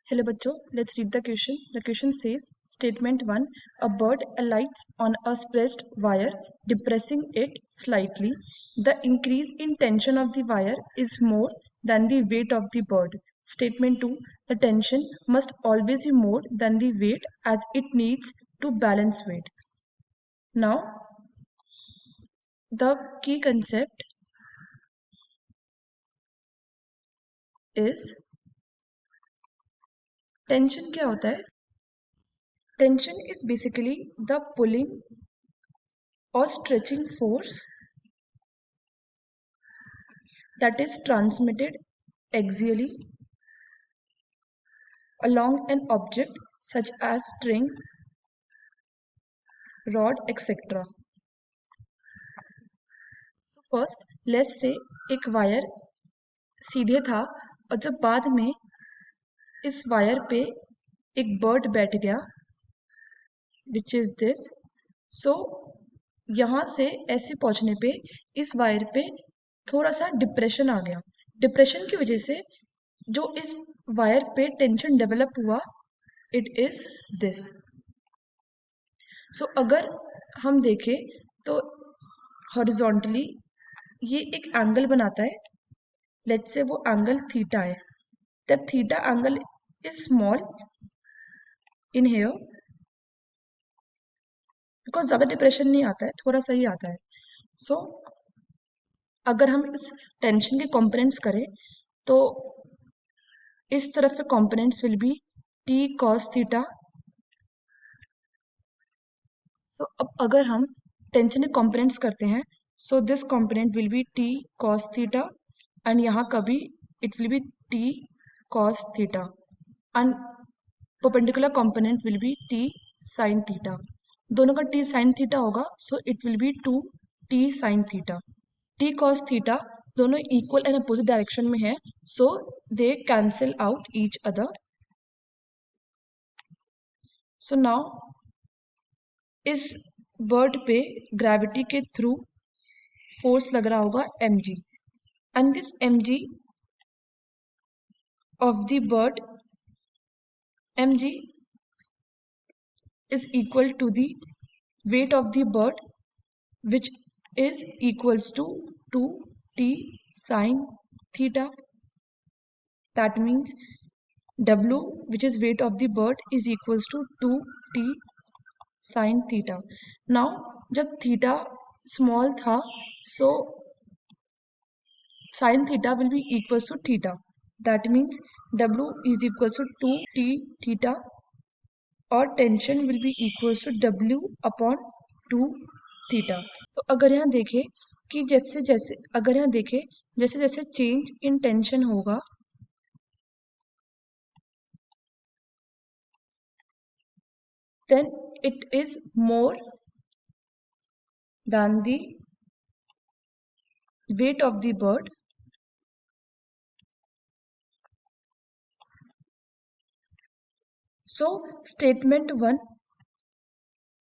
Hello bachcho, let's read the question. The question says, Statement 1, a bird alights on a stretched wire, depressing it slightly. The increase in tension of the wire is more than the weight of the bird. Statement 2, the tension must always be more than the weight as it needs to balance weight. Now, the key concept is tension क्या होता है? Tension is basically the pulling or stretching force that is transmitted axially along an object such as string, rod, etc. First, let's say एक wire सीधे था और जब बाद में इस वायर पे एक बर्ड बैठ गया विच इज दिस, सो यहाँ से ऐसे पहुँचने पे इस वायर पे थोड़ा सा डिप्रेशन आ गया. डिप्रेशन की वजह से जो इस वायर पे टेंशन डेवलप हुआ इट इज दिस. सो अगर हम देखें तो हॉरिजॉन्टली ये एक एंगल बनाता है. लेट्स से वो एंगल थीटा है. तब theta angle is small in here because ज़्यादा डिप्रेशन नहीं आता है, थोड़ा सा ही आता है. सो अगर हम इस टेंशन के कॉम्पोनेंट्स करें तो इस तरफ के components will be T cos theta. So अब अगर हम टेंशन के कॉम्पोनेंट्स करते हैं so this component will be T cos theta and यहाँ का भी it will be T cos theta and perpendicular component will be T sine theta. दोनों का टी साइन थीटा होगा so it will be two T sine theta. T cos theta दोनों equal and opposite direction में है सो दे cancel out each other. So now इस bird पे gravity के through force लग रहा होगा mg and this mg of the bird mg is equal to the weight of the bird which is equals to 2t sine theta. That means w which is weight of the bird is equals to 2t sine theta. Now जब theta small था so sine theta will be equals to theta. That means w is equals to 2t theta और tension will be equals to w upon 2 theta. तो अगर यहाँ देखें कि जैसे जैसे अगर यहाँ देखें जैसे जैसे चेंज इन टेंशन होगा then it is more than the weight of the bird. So statement 1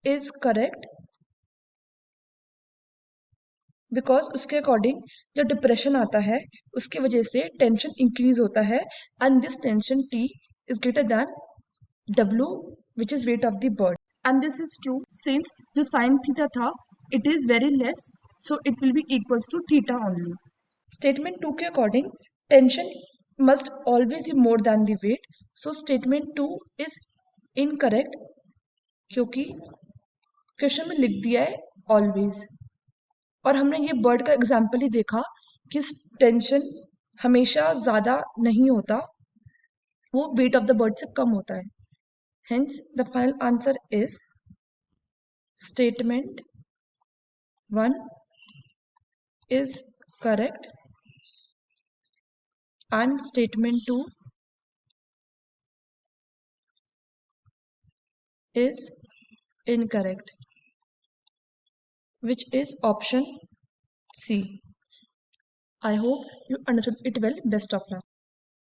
is correct because उसके अकॉर्डिंग जो डिप्रेशन आता है उसके वजह से टेंशन इंक्रीज होता है and this tension T is greater than w which is weight of the bird. And this is true since जो sin theta था it is very less so it will be equals to theta only. Statement 2 के according tension must always be more than the weight so statement 2 is incorrect क्योंकि question में लिख दिया है always और हमने ये बर्ड का एग्जाम्पल ही देखा कि टेंशन हमेशा ज़्यादा नहीं होता, वो वेट ऑफ द बर्ड से कम होता है. Hence the final answer is statement 1 is correct and statement 2 is incorrect which is option C. I hope you understood it well. Best of luck.